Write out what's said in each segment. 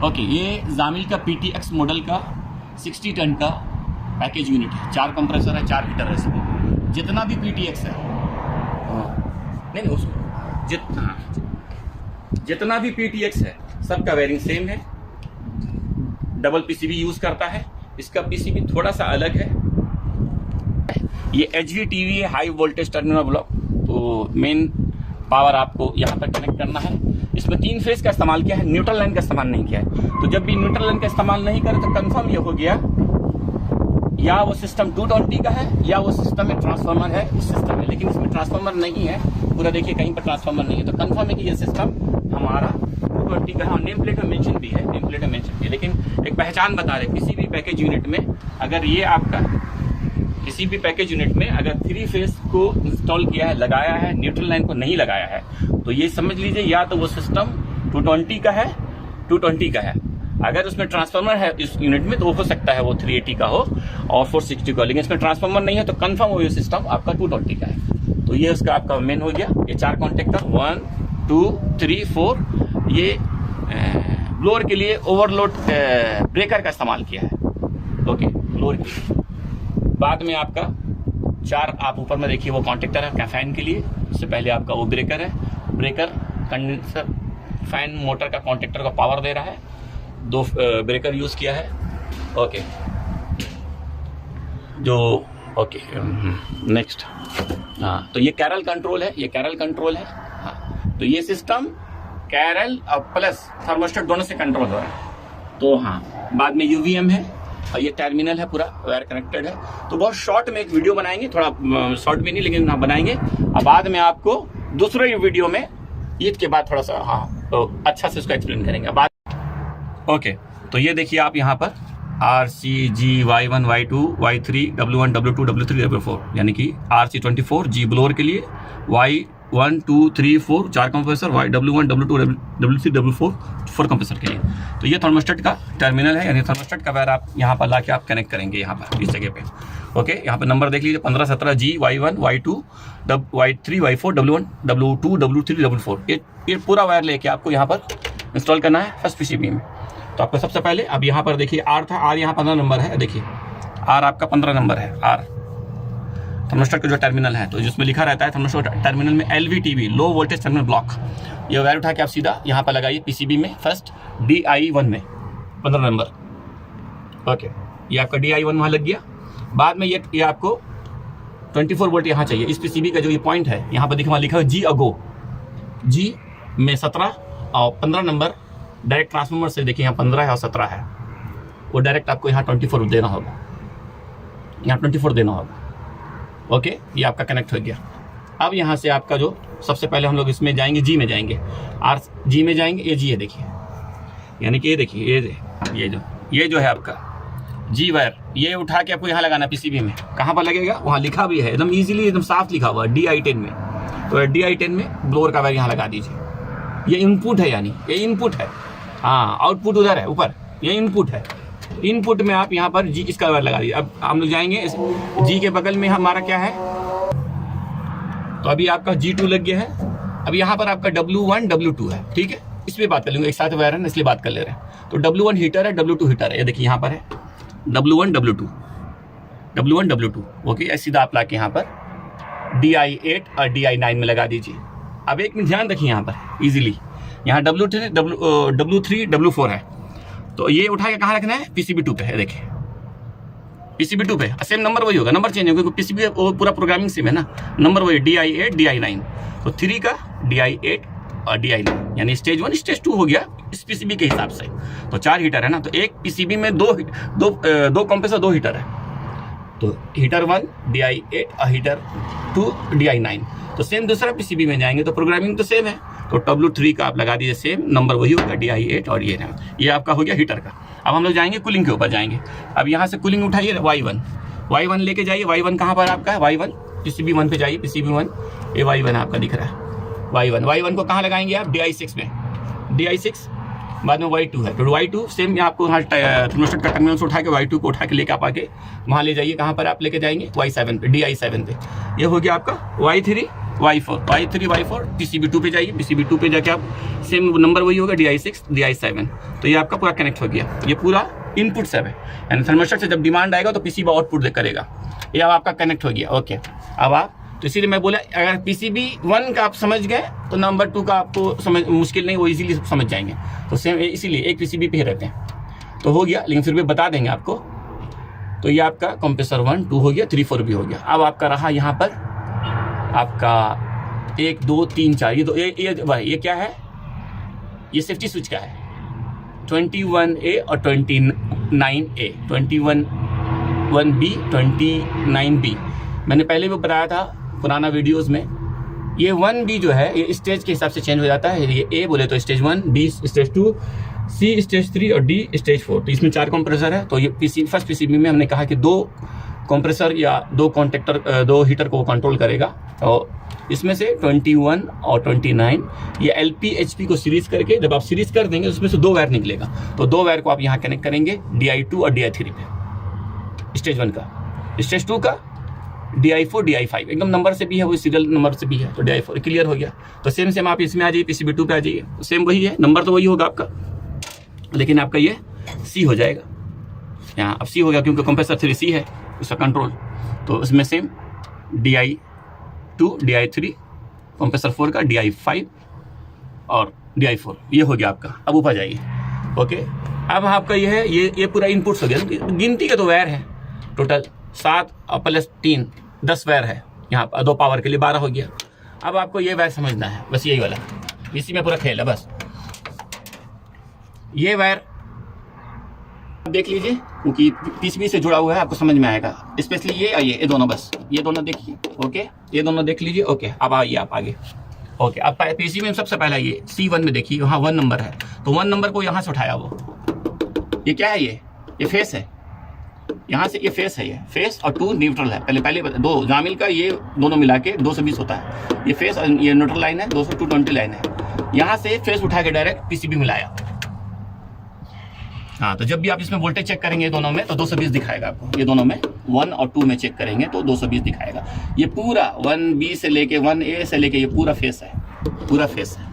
Okay, ये जामिल का PTX model का 60 टन का पैकेज यूनिट है। 4 कंप्रेसर है, 4 हीटर है इसमें। जितना भी PTX है, नहीं उसको जितना भी PTX है सबका वायरिंग सेम है। डबल PCB यूज करता है। इसका PCB थोड़ा सा अलग है। ये HVTV है, हाई वोल्टेज टर्मिनल ब्लॉक। तो मेन पावर आपको यहाँ पर कनेक्ट करना है। इसमें 3 फेज का इस्तेमाल किया है, न्यूट्रल लाइन का इस्तेमाल नहीं किया है। तो जब भी न्यूट्रल लाइन का इस्तेमाल नहीं करे तो कंफर्म ये हो गया या वो सिस्टम 220 का है या वो सिस्टम में ट्रांसफार्मर है इस सिस्टम में। लेकिन इसमें ट्रांसफार्मर नहीं है, पूरा देखिए कहीं पर ट्रांसफार्मर नहीं है। तो कंफर्म है कि ये सिस्टम हमारा 220 का है। नेम प्लेट में मेंशन भी है, नेम प्लेट में मेंशन भी है। लेकिन एक पहचान बता रहे, किसी भी पैकेज यूनिट में अगर ये आपका किसी भी पैकेज यूनिट में अगर 3 फेज को इंस्टॉल किया है, लगाया है, न्यूट्रल लाइन को नहीं लगाया है, तो ये समझ लीजिए या तो वो सिस्टम 220 का है, 220 का है। अगर उसमें ट्रांसफार्मर है इस यूनिट में तो हो सकता है वो 380 का हो और 460 का। लेकिन इसमें ट्रांसफार्मर नहीं है तो कंफर्म हो ये सिस्टम आपका 220 का है। तो ये उसका आपका मेन हो गया। ये 4 कॉन्टेक्टर 1 2 3 4 ये ब्लोअर के लिए ओवरलोड ब्रेकर का इस्तेमाल किया है। ओके, ब्लोअर के लिए। बाद में आपका 4 आप ऊपर में देखिए वो कॉन्टेक्टर है फैन के लिए। उससे पहले आपका वो ब्रेकर है। ब्रेकर कंडेंसर फैन मोटर का कॉन्टेक्टर का पावर दे रहा है। 2 ब्रेकर यूज किया है। ओके, जो ओके नेक्स्ट, हाँ, तो ये कैरल कंट्रोल है, ये कैरल कंट्रोल है। हाँ, तो ये सिस्टम कैरल और प्लस थर्मोस्टेट दोनों से कंट्रोल हो रहा है। तो हाँ, बाद में UVM है और ये टर्मिनल है, पूरा वायर कनेक्टेड है। तो बहुत शॉर्ट में एक वीडियो बनाएंगे, थोड़ा शॉर्ट भी नहीं लेकिन हाँ बनाएंगे। और बाद में आपको दूसरे वीडियो में ईद के बाद थोड़ा सा तो अच्छा से उसको एक्सप्लेन करेंगे बाद। ओके, तो ये देखिए आप यहाँ पर RC G Y1 Y2 Y3 W1 W2 W3 W4 यानी कि RC24 G ब्लोअर के लिए, Y1 2 3 4 4 compressor, W1 W2 W3 W4 4 compressor के लिए। तो ये थर्मोस्टेट का टर्मिनल है, यानी थर्मोस्टेट का वायर आप यहाँ पर लाके आप कनेक्ट करेंगे यहाँ पर इस जगह पे। ओके, यहाँ पर नंबर देख लीजिए 15 17 G Y1 Y2 Y3 Y4 W1 W2 W3 W4। ये पूरा वायर लेके आपको यहाँ पर इंस्टॉल करना है फर्स्ट PCB में। तो आपको सबसे पहले अब यहाँ पर देखिए R था, R यहाँ 15 नंबर है। देखिए R आपका 15 नंबर है। R थर्मोस्टेट का जो टर्मिनल है, तो जिसमें लिखा रहता है थर्मोस्टेट टर्मिनल में LVTB low voltage terminal block. ये वायर उठा के आप सीधा यहाँ पर लगाइए PCB में फर्स्ट DI1 में 15 नंबर। ओके, ये आपका DI1 वहाँ लग गया। बाद में ये आपको 24 वोल्ट यहाँ चाहिए। इस PCB का जो ये पॉइंट है यहाँ पर देखिए वहाँ लिखा है G अगो, G में 17 और 15 नंबर डायरेक्ट ट्रांसफार्मर से देखिए यहाँ 15 है और 17 है, वो डायरेक्ट आपको यहाँ 24 देना होगा, यहाँ 24 देना होगा। ओके, ये आपका कनेक्ट हो गया। अब यहाँ से आपका जो सबसे पहले हम लोग इसमें जाएंगे, G में जाएंगे, G में जाएंगे। ये G है देखिए, यानी कि ये देखिए ये जो है आपका G वायर, ये उठा के आपको यहाँ लगाना PCB में। कहाँ पर लगेगा वहाँ लिखा भी है, एकदम इजीली एकदम साफ लिखा हुआ है DI10 में। तो DI10 में ब्लोअर का वायर यहाँ लगा दीजिए। ये इनपुट है, यानी ये इनपुट है। हाँ, आउटपुट उधर है ऊपर, ये इनपुट है। इनपुट में आप यहाँ पर G इसका वायर लगा दीजिए। अब हम लोग जाएंगे G के बगल में हमारा क्या है, तो अभी आपका G2 लग गया है। अब यहाँ पर आपका W1 W2 है, ठीक है। इस पर बात कर लेंगे, एक साथ वायर है ना इसलिए बात कर ले रहे हैं। तो W1 हीटर है, W2 हीटर है। ये देखिए यहाँ पर है W1 W2। ओके, सीधा आप ला के यहाँ पर DI8 और DI9 में लगा दीजिए। अब एक मिनट ध्यान रखिए यहाँ पर इजीली, यहाँ W3 W4 है। तो ये उठा के कहाँ रखना है, PCB2 पे है। देखिए PCB2 पे सेम नंबर वही होगा, नंबर चेंज होगा क्योंकि PCB पूरा प्रोग्रामिंग सेम है ना, नंबर वही DI8 DI9। तो 3 का DI8 और DI9 यानी स्टेज 1 स्टेज 2 हो गया इस PCB के हिसाब से। तो 4 हीटर है ना, तो एक PCB में दो कंप्रेसर 2 हीटर है। तो हीटर 1 DI8 और हीटर 2 DI9। तो सेम दूसरा PCB में जाएंगे तो प्रोग्रामिंग तो सेम है। तो W3 का आप लगा दीजिए, सेम नंबर वही होगा DI8 और ये आपका हो गया हीटर का। अब हम लोग जाएंगे कूलिंग के ऊपर जाएंगे। अब यहाँ से कूलिंग उठाइए Y1 लेके जाइए। Y1 कहाँ पर आपका है, Y1 PCB1 पे जाइए, PCB1 ये Y1 आपका दिख रहा है। Y1 को कहाँ लगाएंगे आप, DI6 में, DI6। बाद में Y2 है, तो Y2 सेम आपको वहाँ थर्मोस्टेट का टर्मिनल से उठा के Y2 को उठा के लेके आप आके वहाँ ले जाइए। कहाँ पर आप लेके जाएंगे, Y7 पे, DI7 पे। ये हो गया आपका Y3 Y4 Y3 Y4 PCB2 पे जाइए, PCB2 पे जाके आप सेम नंबर वही होगा DI6 DI7। तो ये आपका पूरा कनेक्ट हो गया, ये पूरा इनपुट सब है, यानी थर्मिस्टर से जब डिमांड आएगा तो PCB आउटपुट करेगा। ये अब आपका कनेक्ट हो गया। ओके, अब आप, तो इसीलिए मैं बोला अगर PCB1 का आप समझ गए तो नंबर 2 का आपको समझ मुश्किल नहीं, वो इजीली समझ जाएंगे। तो सेम इसीलिए एक PCB पे ही रहते हैं। तो हो गया, लेकिन फिर भी बता देंगे आपको। तो ये आपका कंप्रेसर 1 2 हो गया, 3 4 भी हो गया। अब आपका रहा यहाँ पर आपका 1 2 3 4, ये तो ये क्या है, ये सेफ्टी स्विच का है 21A और 29A, 21B 29B। मैंने पहले भी बताया था पुराना वीडियोस में। ये 1B जो है ये स्टेज के हिसाब से चेंज हो जाता है। ये A बोले तो stage 1, B stage 2, C stage 3 और D स्टेज 4। तो इसमें 4 कंप्रेसर है। तो ये फर्स्ट PCB में हमने कहा कि 2 कंप्रेसर या 2 कॉन्टेक्टर 2 हीटर को कंट्रोल करेगा। और इसमें से 21 और 29 ये LP HP को सीरीज करके जब आप सीरीज कर देंगे उसमें से 2 वायर निकलेगा। तो 2 वायर को आप यहाँ कनेक्ट करेंगे DI2 और DI3 पे, स्टेज 1 का। स्टेज 2 का DI4 DI5 एकदम नंबर से भी है, वो सीरियल नंबर से भी है। तो DI4 क्लियर हो गया। तो सेम आप इसमें आ जाइए, PCB2 पे आ जाइए, सेम वही है, नंबर तो वही होगा आपका, लेकिन आपका ये C हो जाएगा। यहाँ अब C हो गया क्योंकि कंप्रेसर 3C है उसका कंट्रोल। तो उसमें सेम DI2 DI3, कंप्रेसर 4 का DI5 और DI4, ये हो गया आपका। अब ऊपर जाइए। ओके, अब आपका ये है, ये पूरा इनपुट्स हो गया। गिनती का तो वायर है टोटल 7 और प्लस 3 10 वायर है यहाँ पर, 2 पावर के लिए 12 हो गया। अब आपको ये वायर समझना है, बस यही वाला, इसी में पूरा खेल है। बस ये वायर देख लीजिए क्योंकि PCB से जुड़ा हुआ है, आपको समझ में आएगा। स्पेशली ये दोनों, बस ये दोनों देखिए। ओके, ये दोनों देख लीजिए। ओके, अब आइए आप आगे। ओके, अब PCB में सबसे पहला ये C1 में देखिए, वहाँ 1 नंबर है। तो 1 नंबर को यहाँ से उठाया वो, ये क्या है, ये फेस है। यहाँ से ये फेस है, ये फेस और 2 न्यूट्रल है। पहले 2 जामिल का ये दोनों मिला के 220 होता है। ये फेस और ये न्यूट्रल लाइन है, 220 लाइन है। यहाँ से फेस उठा के डायरेक्ट PCB में लाया। हाँ, तो जब भी आप इसमें वोल्टेज चेक करेंगे दोनों में तो 220 दिखाएगा आपको। ये दोनों में 1 और 2 में चेक करेंगे तो 220 दिखाएगा। ये पूरा 1B से लेके 1A से लेके ये पूरा फेस है, पूरा फेस है।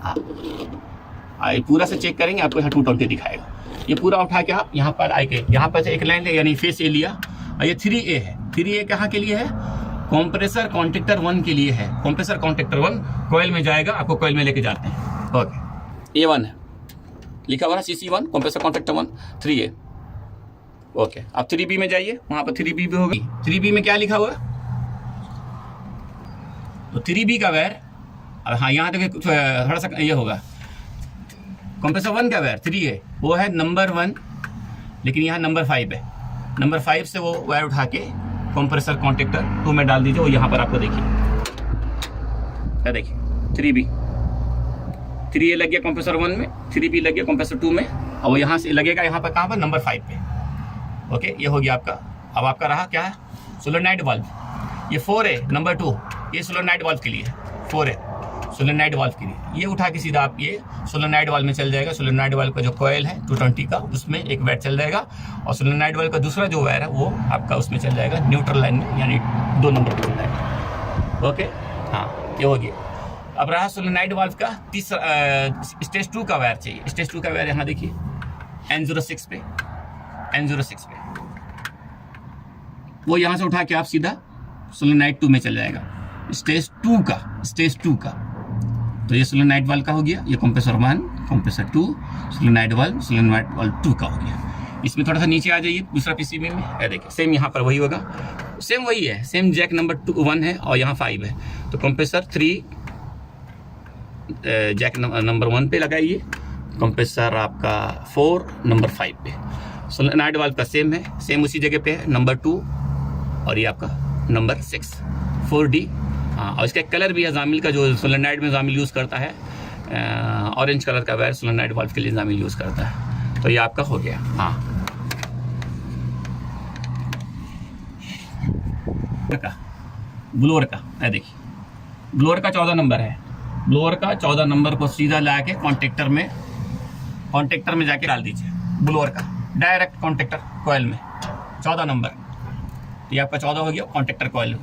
हाँ, ये पूरा से चेक करेंगे आपको यहाँ 220 दिखाएगा। ये पूरा उठा के आप यहाँ पर आके, यहाँ पर से एक लाइन है यानी फेस A लिया, और ये 3A है। 3A कहाँ के लिए है, कंप्रेसर कॉन्टेक्टर 1 के लिए है। कंप्रेसर कॉन्टेक्टर 1 कॉइल में जाएगा, आपको कॉइल में लेके जाते हैं। ओके, A1 है लिखा हुआ है, CC1 compressor contactor 1 3A। Okay, अब 3B में जाइए, वहां पर 3B भी होगी। 3B में क्या लिखा हुआ है, तो 3B का वायर, हाँ यहाँ देखिए कुछ थोड़ा सा ये होगा, कंप्रेसर 1 का वायर 3A वो है नंबर 1, लेकिन यहाँ नंबर 5 है। नंबर 5 से वो वायर उठा के कंप्रेसर कॉन्टेक्टर 2 में डाल दीजिए। वो यहाँ पर आपको देखिए, क्या देखिए 3B 3A लग गया कंप्रेसर 1 में, 3B लग गया कंप्रेसर 2 में, और वो यहाँ से लगेगा यहाँ पर, कहाँ पर, नंबर 5 पे। ओके, ये हो गया आपका। अब आपका रहा क्या है, सोलेनॉइड वाल्व। ये 4A नंबर 2, ये सोलेनॉइड वाल्व के लिए 4A सोलेनॉइड वाल्व के लिए। ये उठा के सीधा आप ये सोलेनॉइड वाल्व में चल जाएगा। सोलेनॉइड वाल्व का जो कॉइल है 220 का, उसमें एक वायर चल जाएगा, और सोलेनॉइड वाल्व का दूसरा जो वायर है वो आपका उसमें चल जाएगा न्यूट्रल लाइन में, यानी 2 नंबर पर चल जाएगा। ओके, हाँ, ये हो गया। अब रहा सोलेनॉइड वाल्व का तीसरा स्टेज 2 का वायर चाहिए। स्टेज 2 का वायर यहाँ देखिए N06 पे, N06 पे वो यहाँ से उठा के आप सीधा सोलेनॉइड 2 में चल जाएगा, स्टेज 2 का, स्टेज 2 का। तो ये सोलेनॉइड वाल्व का हो गया, ये कंप्रेसर 1 कंप्रेसर 2 सोलेनॉइड वाल्व 2 का हो गया। इसमें थोड़ा सा नीचे आ जाइए, दूसरा PCB में है, देखिए सेम यहाँ पर वही होगा, सेम वही है, सेम जैक नंबर 1 है और यहाँ 5 है। तो कंप्रेसर 3 जैक नंबर 1 पे लगाइए, कंप्रेसर आपका 4 नंबर 5 पे। सोलेनॉइड वाल्व का सेम है, सेम उसी जगह पे है, नंबर 2, और ये आपका नंबर 6 4D। हाँ, और इसका कलर भी है जामिल का, जो सोलेनॉइड में जामिल यूज़ करता है, ऑरेंज कलर का वायर सोलेनॉइड वाल्व के लिए जामिल यूज़ करता है। तो ये आपका हो गया। हाँ, ब्लोअर का देखिए, ब्लोअर का 14 नंबर है। ब्लोअर का 14 नंबर को सीधा ला के कॉन्टेक्टर में जाके डाल दीजिए। ब्लोअर का डायरेक्ट कॉन्टेक्टर कॉइल में 14 नंबर, ये आपका 14 हो गया कॉन्टेक्टर कॉइल में।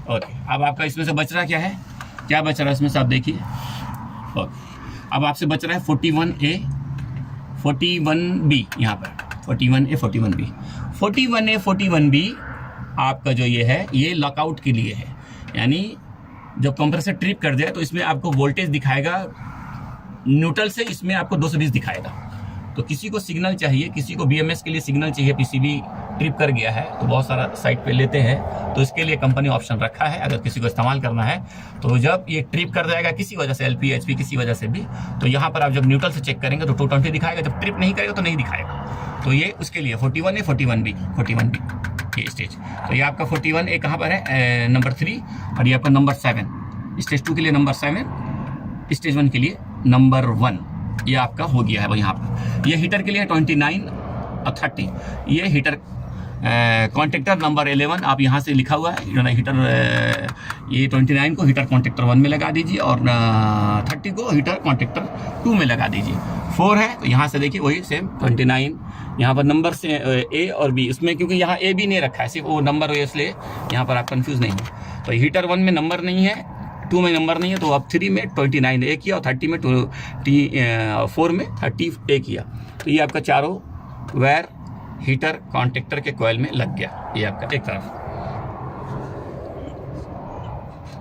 ओके, अब आपका इसमें से बच रहा क्या है, क्या बच रहा है इसमें से आप देखिए। ओके, अब आपसे बच रहा है 41A 41B, यहाँ पर 41A 41B 41A 41B आपका जो ये है, ये लॉकआउट के लिए है। यानी जब कंप्रेसर ट्रिप कर दिया तो इसमें आपको वोल्टेज दिखाएगा न्यूट्रल से, इसमें आपको 220 दिखाएगा। तो किसी को सिग्नल चाहिए, किसी को BMS के लिए सिग्नल चाहिए, PCB ट्रिप कर गया है तो बहुत सारा साइट पे लेते हैं, तो इसके लिए कंपनी ऑप्शन रखा है। अगर किसी को इस्तेमाल करना है तो जब ये ट्रिप कर जाएगा किसी वजह से, LP HP किसी वजह से भी, तो यहाँ पर आप जब न्यूट्रल से चेक करेंगे तो 220 दिखाएगा, जब ट्रिप नहीं करेगा तो नहीं दिखाएगा। तो ये उसके लिए 41A 41B ये स्टेज। तो ये आपका 41A कहाँ पर है, नंबर 3, और ये आपका नंबर 7, स्टेज 2 के लिए नंबर 7, स्टेज 1 के लिए नंबर 1, ये आपका हो गया है। यहाँ पर ये हीटर के लिए 29 और 30, ये हीटर कॉन्टेक्टर नंबर 11 आप यहाँ से लिखा हुआ है हीटर, ये 29 को हीटर कॉन्टेक्टर 1 में लगा दीजिए और 30 को हीटर कॉन्टेक्टर 2 में लगा दीजिए। 4 है तो यहाँ से देखिए वही सेम 29, यहाँ पर नंबर से A और B, इसमें क्योंकि यहाँ A भी नहीं रखा है, सिर्फ वो नंबर है, इसलिए यहाँ पर आप कंफ्यूज नहीं है। तो हीटर 1 में नंबर नहीं है, 2 में नंबर नहीं है, तो अब 3 में 29A किया और 30 में 4 में 30A किया। तो ये आपका चारों वायर हीटर कॉन्टेक्टर के कॉइल में लग गया। ये आपका एक तरफ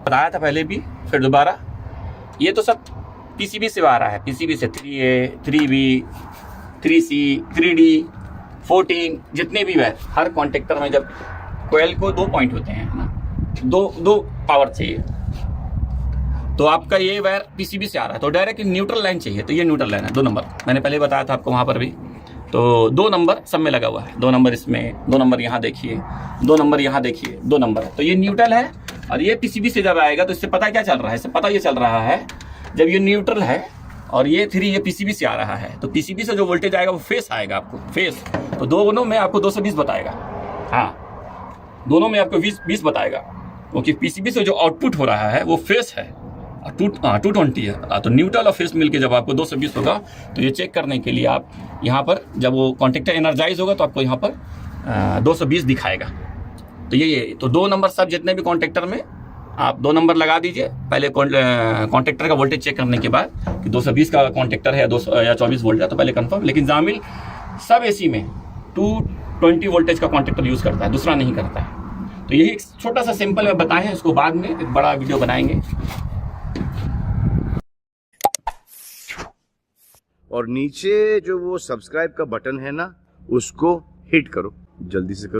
बताया था पहले भी, फिर दोबारा, ये तो सब PCB से आ रहा है, PCB से 3A 3B 3C 3D 14, जितने भी वायर, हर कॉन्टेक्टर में जब कॉइल को 2 पॉइंट होते हैं ना, दो पावर चाहिए, तो आपका ये वायर PCB से आ रहा है तो डायरेक्ट न्यूट्रल लाइन चाहिए, तो ये न्यूट्रल लाइन है 2 नंबर, मैंने पहले बताया था आपको वहाँ पर भी। तो 2 नंबर सब में लगा हुआ है, 2 नंबर इसमें, 2 नंबर यहाँ देखिए, 2 नंबर यहाँ देखिए, 2 नंबर है, तो ये न्यूट्रल है। और ये PCB से जब आएगा तो इससे पता क्या चल रहा है, इससे पता ये चल रहा है जब ये न्यूट्रल है और ये 3 ये PCB से आ रहा है, तो PCB से जो वोल्टेज आएगा वो फेस आएगा आपको, फेस, तो दोनों में आपको 220 बताएगा। हाँ, दोनों में आपको 20 बताएगा, क्योंकि PCB से जो आउटपुट हो रहा है वो फेस है, 220 है, तो न्यूट्रल और फेस मिलके जब आपको 220 होगा, तो ये चेक करने के लिए आप यहाँ पर जब वो कॉन्टेक्टर एनर्जाइज होगा तो आपको यहाँ पर 220 दिखाएगा। तो ये तो 2 नंबर सब जितने भी कॉन्टेक्टर में आप 2 नंबर लगा दीजिए पहले कॉन्टेक्टर का वोल्टेज चेक करने के बाद कि 220 का कॉन्टेक्टर है या 24 वोल्ट है, तो पहले कंफर्म। लेकिन जामिल सब AC में 220 वोल्टेज का कॉन्टेक्टर यूज़ करता है, दूसरा नहीं करता है। तो यही एक छोटा सा सिंपल में बताएं हैं, इसको बाद में एक बड़ा वीडियो बनाएंगे। और नीचे जो वो सब्सक्राइब का बटन है ना, उसको हिट करो, जल्दी से करो।